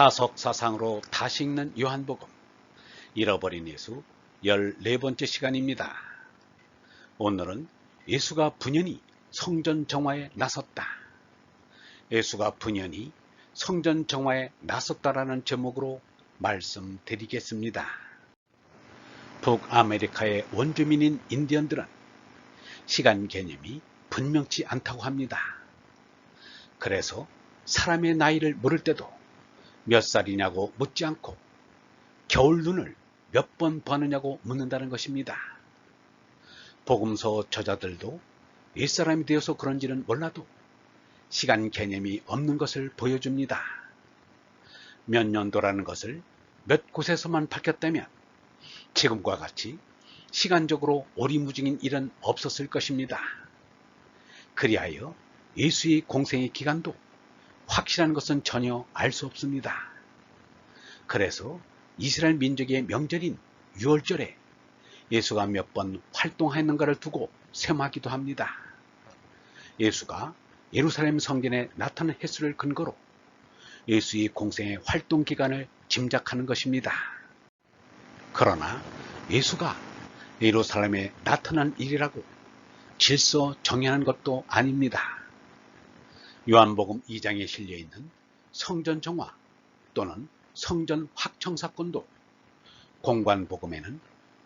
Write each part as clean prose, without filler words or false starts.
사석사상으로 다시 읽는 요한복음 잃어버린 예수 14번째 시간입니다. 오늘은 예수가 분연히 성전 정화에 나섰다. 예수가 분연히 성전 정화에 나섰다라는 제목으로 말씀드리겠습니다. 북아메리카의 원주민인 인디언들은 시간 개념이 분명치 않다고 합니다. 그래서 사람의 나이를 물을 때도 몇 살이냐고 묻지 않고 겨울 눈을 몇 번 버느냐고 묻는다는 것입니다. 복음서 저자들도 옛사람이 되어서 그런지는 몰라도 시간 개념이 없는 것을 보여줍니다. 몇 년도라는 것을 몇 곳에서만 밝혔다면 지금과 같이 시간적으로 오리무중인 일은 없었을 것입니다. 그리하여 예수의 공생의 기간도 확실한 것은 전혀 알 수 없습니다. 그래서 이스라엘 민족의 명절인 유월절에 예수가 몇 번 활동했는가를 두고 셈하기도 합니다. 예수가 예루살렘 성전에 나타난 횟수를 근거로 예수의 공생의 활동 기간을 짐작하는 것입니다. 그러나 예수가 예루살렘에 나타난 일이라고 질서 정연한 것도 아닙니다. 요한복음 2장에 실려있는 성전 정화 또는 성전 확청 사건도 공관복음에는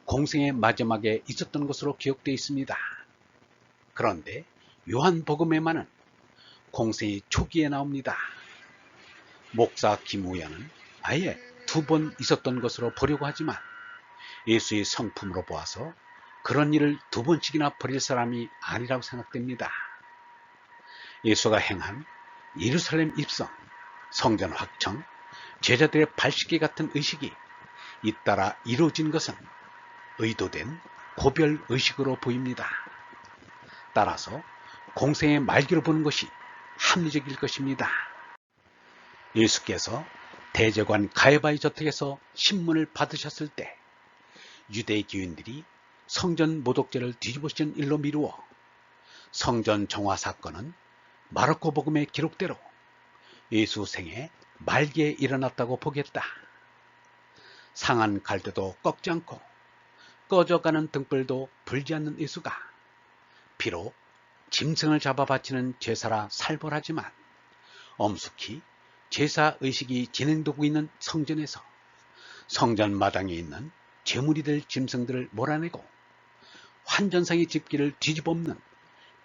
공생의 마지막에 있었던 것으로 기록되어 있습니다. 그런데 요한복음에만은 공생의 초기에 나옵니다. 목사 김우현은 아예 2번 있었던 것으로 보려고 하지만 예수의 성품으로 보아서 그런 일을 2번씩이나 벌일 사람이 아니라고 생각됩니다. 예수가 행한 예루살렘 입성, 성전 확청, 제자들의 발씻기 같은 의식이 잇따라 이루어진 것은 의도된 고별 의식으로 보입니다. 따라서 공생의 말기로 보는 것이 합리적일 것입니다. 예수께서 대제관 가야바의 저택에서 신문을 받으셨을 때 유대 교인들이 성전 모독죄를 뒤집으신 일로 미루어 성전 정화 사건은 마르코 복음의 기록대로 예수 생애 말기에 일어났다고 보겠다. 상한 갈대도 꺾지 않고 꺼져가는 등불도 불지 않는 예수가 비록 짐승을 잡아 바치는 제사라 살벌하지만 엄숙히 제사의식이 진행되고 있는 성전에서 성전 마당에 있는 제물이 될 짐승들을 몰아내고 환전상의 집기를 뒤집어엎는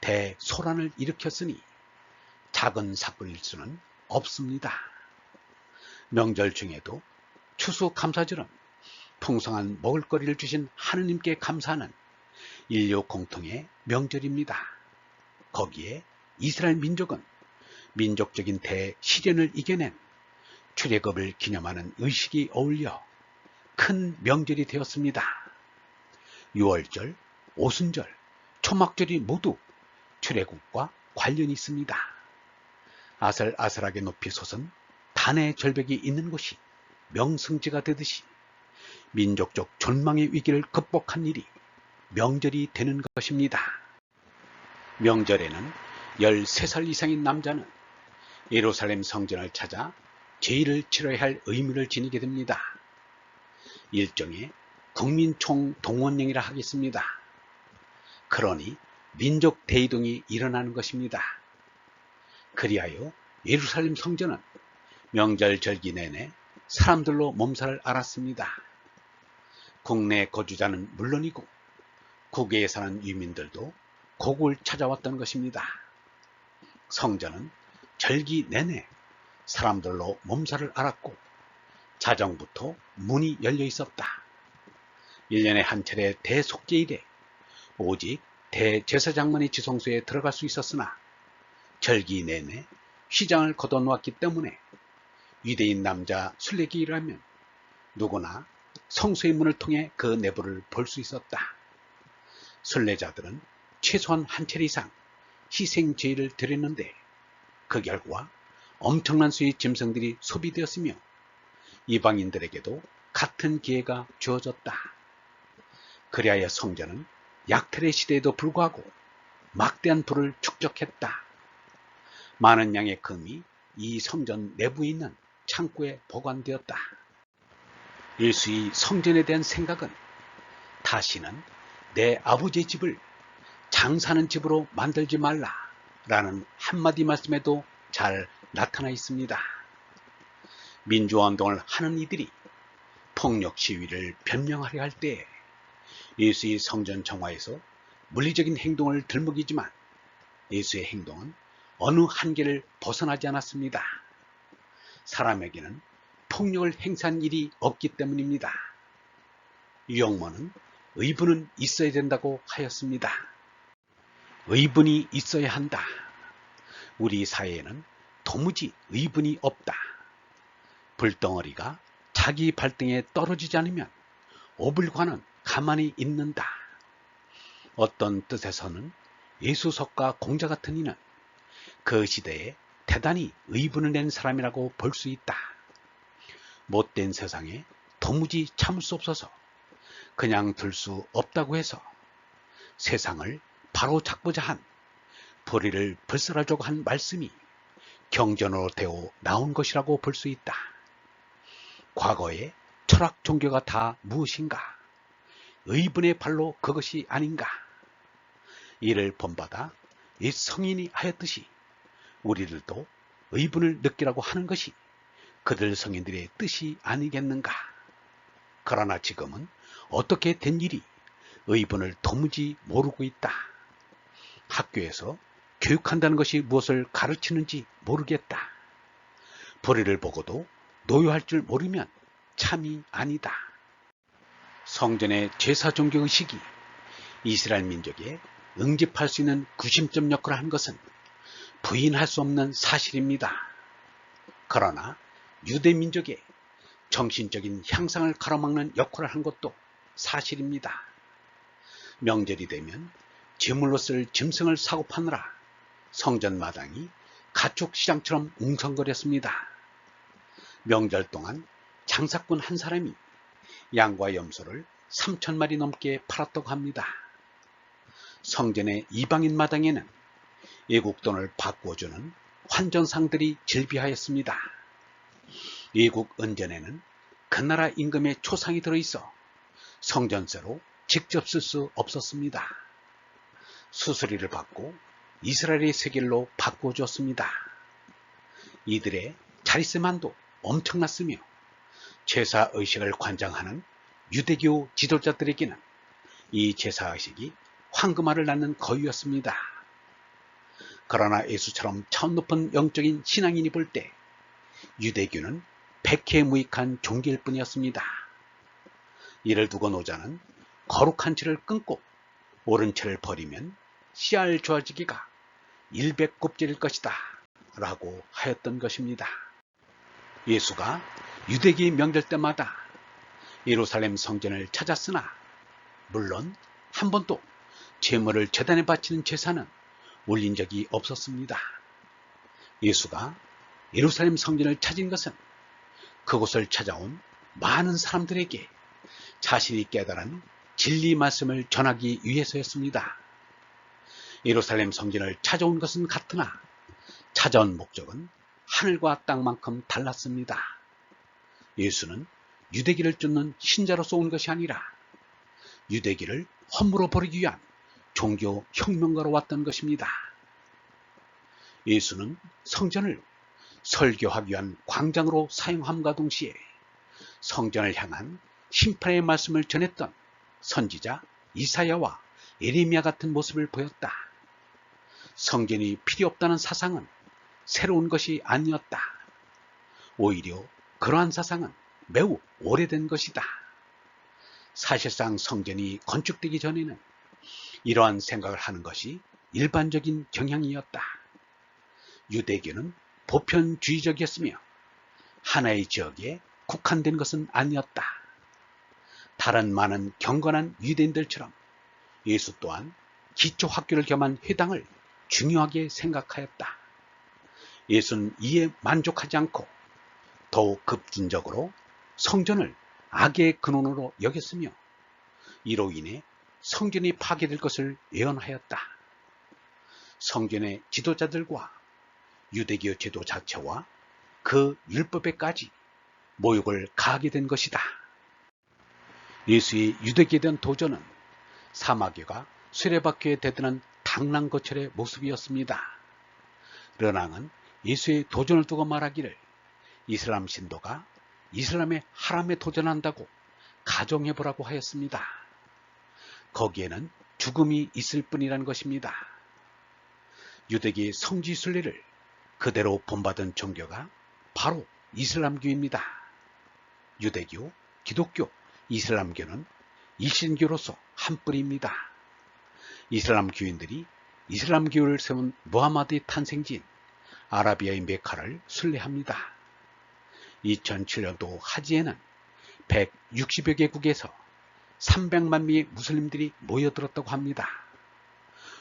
대소란을 일으켰으니 작은 사건일 수는 없습니다. 명절 중에도 추수감사절은 풍성한 먹을거리를 주신 하느님께 감사하는 인류 공통의 명절입니다. 거기에 이스라엘 민족은 민족적인 대시련을 이겨낸 출애굽을 기념하는 의식이 어울려 큰 명절이 되었습니다. 유월절, 오순절, 초막절이 모두 출애굽과 관련이 있습니다. 아슬아슬하게 높이 솟은 단의 절벽이 있는 곳이 명승지가 되듯이 민족적 존망의 위기를 극복한 일이 명절이 되는 것입니다. 명절에는 13살 이상인 남자는 예루살렘 성전을 찾아 제의를 치러야 할 의무를 지니게 됩니다. 일종의 국민총동원령이라 하겠습니다. 그러니 민족 대이동이 일어나는 것입니다. 그리하여 예루살렘 성전은 명절 절기 내내 사람들로 몸살을 앓았습니다. 국내 거주자는 물론이고 국외에 사는 유민들도 곡을 찾아왔던 것입니다. 성전은 절기 내내 사람들로 몸살을 앓았고 자정부터 문이 열려 있었다. 1년에 한 차례 대속죄일에 오직 대제사장만이 지성소에 들어갈 수 있었으나 절기 내내 휘장을 걷어놓았기 때문에 유대인 남자 순례기라면 누구나 성소의 문을 통해 그 내부를 볼 수 있었다. 순례자들은 최소한 한 차례 이상 희생제의를 드렸는데 그 결과 엄청난 수의 짐승들이 소비되었으며 이방인들에게도 같은 기회가 주어졌다. 그리하여 성전은 약탈의 시대에도 불구하고 막대한 부를 축적했다. 많은 양의 금이 이 성전 내부에 있는 창고에 보관되었다. 예수의 성전에 대한 생각은 다시는 내 아버지의 집을 장사하는 집으로 만들지 말라 라는 한마디 말씀에도 잘 나타나 있습니다. 민주화운동을 하는 이들이 폭력 시위를 변명하려 할 때 예수의 성전 정화에서 물리적인 행동을 들먹이지만 예수의 행동은 어느 한계를 벗어나지 않았습니다. 사람에게는 폭력을 행사한 일이 없기 때문입니다. 유영모는 의분은 있어야 된다고 하였습니다. 의분이 있어야 한다. 우리 사회에는 도무지 의분이 없다. 불덩어리가 자기 발등에 떨어지지 않으면 오불관은 가만히 있는다. 어떤 뜻에서는 예수석가 공자 같은 이는 그 시대에 대단히 의분을 낸 사람이라고 볼 수 있다. 못된 세상에 도무지 참을 수 없어서 그냥 둘 수 없다고 해서 세상을 바로 잡고자 한 불의를 불살라주고 한 말씀이 경전으로 되어 나온 것이라고 볼 수 있다. 과거의 철학 종교가 다 무엇인가? 의분의 발로 그것이 아닌가? 이를 본받아 옛 성인이 하였듯이 우리들도 의분을 느끼라고 하는 것이 그들 성인들의 뜻이 아니겠는가? 그러나 지금은 어떻게 된 일이 의분을 도무지 모르고 있다. 학교에서 교육한다는 것이 무엇을 가르치는지 모르겠다. 불의를 보고도 노여할 줄 모르면 참이 아니다. 성전의 제사 종교 의식이 이스라엘 민족에 응집할 수 있는 구심점 역할을 한 것은 부인할 수 없는 사실입니다. 그러나 유대 민족의 정신적인 향상을 가로막는 역할을 한 것도 사실입니다. 명절이 되면 제물로 쓸 짐승을 사고 파느라 성전 마당이 가축시장처럼 웅성거렸습니다. 명절 동안 장사꾼 한 사람이 양과 염소를 3,000마리 넘게 팔았다고 합니다. 성전의 이방인 마당에는 외국 돈을 바꿔주는 환전상들이 즐비하였습니다. 외국 은전에는 그 나라 임금의 초상이 들어있어 성전세로 직접 쓸 수 없었습니다. 수수리를 받고 이스라엘의 세겔로 바꿔주었습니다. 이들의 자릿세만도 엄청났으며 제사의식을 관장하는 유대교 지도자들에게는 이 제사의식이 황금알을 낳는 거위였습니다. 그러나 예수처럼 차원 높은 영적인 신앙인이 볼 때 유대교는 백해무익한 종교일 뿐이었습니다. 이를 두고 노자는 거룩한 채를 끊고 옳은 채를 버리면 씨알 좋아지기가 일백곱절일 것이다 라고 하였던 것입니다. 예수가 유대기 명절 때마다 예루살렘 성전을 찾았으나 물론 한 번도 제물을 제단에 바치는 제사는 올린 적이 없었습니다. 예수가 예루살렘 성전을 찾은 것은 그곳을 찾아온 많은 사람들에게 자신이 깨달은 진리 말씀을 전하기 위해서였습니다. 예루살렘 성전을 찾아온 것은 같으나 찾아온 목적은 하늘과 땅만큼 달랐습니다. 예수는 유대기를 쫓는 신자로서 온 것이 아니라 유대기를 허물어 버리기 위한 종교 혁명가로 왔던 것입니다. 예수는 성전을 설교하기 위한 광장으로 사용함과 동시에 성전을 향한 심판의 말씀을 전했던 선지자 이사야와 예레미야 같은 모습을 보였다. 성전이 필요 없다는 사상은 새로운 것이 아니었다. 오히려 그러한 사상은 매우 오래된 것이다. 사실상 성전이 건축되기 전에는 이러한 생각을 하는 것이 일반적인 경향이었다. 유대교는 보편주의적이었으며 하나의 지역에 국한된 것은 아니었다. 다른 많은 경건한 유대인들처럼 예수 또한 기초학교를 겸한 회당을 중요하게 생각하였다. 예수는 이에 만족하지 않고 더욱 급진적으로 성전을 악의 근원으로 여겼으며 이로 인해 성전이 파괴될 것을 예언하였다. 성전의 지도자들과 유대교 제도 자체와 그 율법에까지 모욕을 가하게 된 것이다. 예수의 유대교에 대한 도전은 사마귀가 수레바퀴에 대드는 당랑거철의 모습이었습니다. 르낭은 예수의 도전을 두고 말하기를 이슬람 신도가 이슬람의 하람에 도전한다고 가정해보라고 하였습니다. 거기에는 죽음이 있을 뿐이라는 것입니다. 유대교의 성지순례를 그대로 본받은 종교가 바로 이슬람교입니다. 유대교, 기독교, 이슬람교는 일신교로서 한 뿌리입니다. 이슬람교인들이 이슬람교를 세운 무하마드의 탄생지인 아라비아의 메카를 순례합니다. 2007년도 하지에는 160여 개국에서 300만 명의 무슬림들이 모여들었다고 합니다.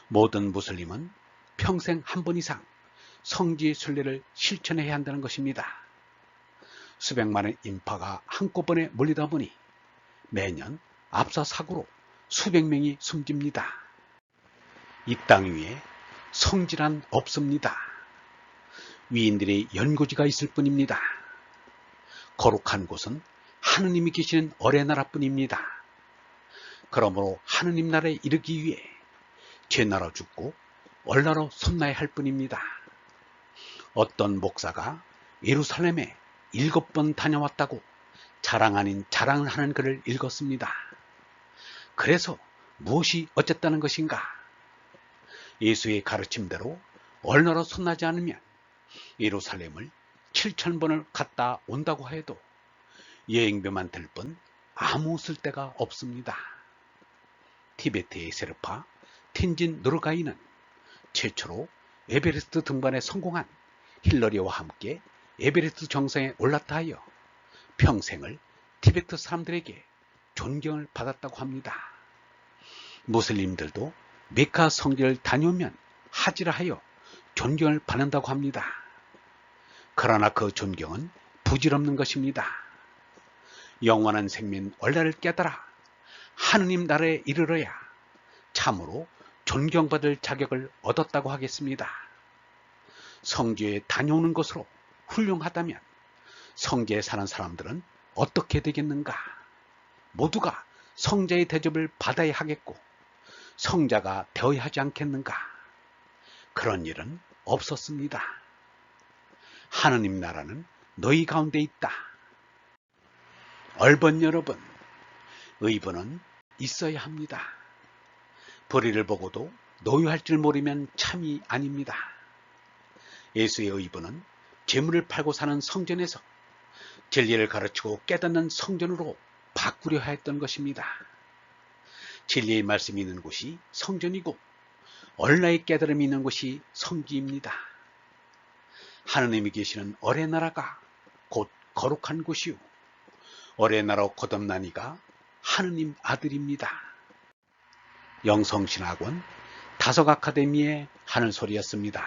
모든 무슬림은 평생 한 번 이상 성지 순례를 실천해야 한다는 것입니다. 수백만의 인파가 한꺼번에 몰리다 보니 매년 압사 사고로 수백 명이 숨집니다. 이 땅 위에 성지란 없습니다. 위인들의 연고지가 있을 뿐입니다. 거룩한 곳은 하느님이 계시는 어레 나라뿐입니다. 그러므로 하느님 나라에 이르기 위해 죄나라 죽고 얼나라 손나야 할 뿐입니다. 어떤 목사가 예루살렘에 7번 다녀왔다고 자랑 아닌 자랑을 하는 글을 읽었습니다. 그래서 무엇이 어쨌다는 것인가? 예수의 가르침대로 얼나라 손나지 않으면 예루살렘을 7,000번을 갔다 온다고 해도 여행비만 들 뿐 아무 쓸데가 없습니다. 티베트의 세르파 텐진 노르가이는 최초로 에베레스트 등반에 성공한 힐러리와 함께 에베레스트 정상에 올랐다 하여 평생을 티베트 사람들에게 존경을 받았다고 합니다. 무슬림들도 메카 성지를 다녀오면 하지라 하여 존경을 받는다고 합니다. 그러나 그 존경은 부질없는 것입니다. 영원한 생명 얼라를 깨달아 하느님 나라에 이르러야 참으로 존경받을 자격을 얻었다고 하겠습니다. 성지에 다녀오는 것으로 훌륭하다면 성지에 사는 사람들은 어떻게 되겠는가? 모두가 성자의 대접을 받아야 하겠고 성자가 되어야 하지 않겠는가? 그런 일은 없었습니다. 하느님 나라는 너희 가운데 있다. 얼번 여러분, 의분은 있어야 합니다. 불의를 보고도 노유할 줄 모르면 참이 아닙니다. 예수의 의분은 재물을 팔고 사는 성전에서 진리를 가르치고 깨닫는 성전으로 바꾸려 했던 것입니다. 진리의 말씀이 있는 곳이 성전이고 얼라의 깨달음이 있는 곳이 성지입니다. 하느님이 계시는 어레 나라가 곧 거룩한 곳이요 어레 나라 거듭나니가 하느님 아들입니다. 영성신학원 다석 아카데미의 하늘소리였습니다.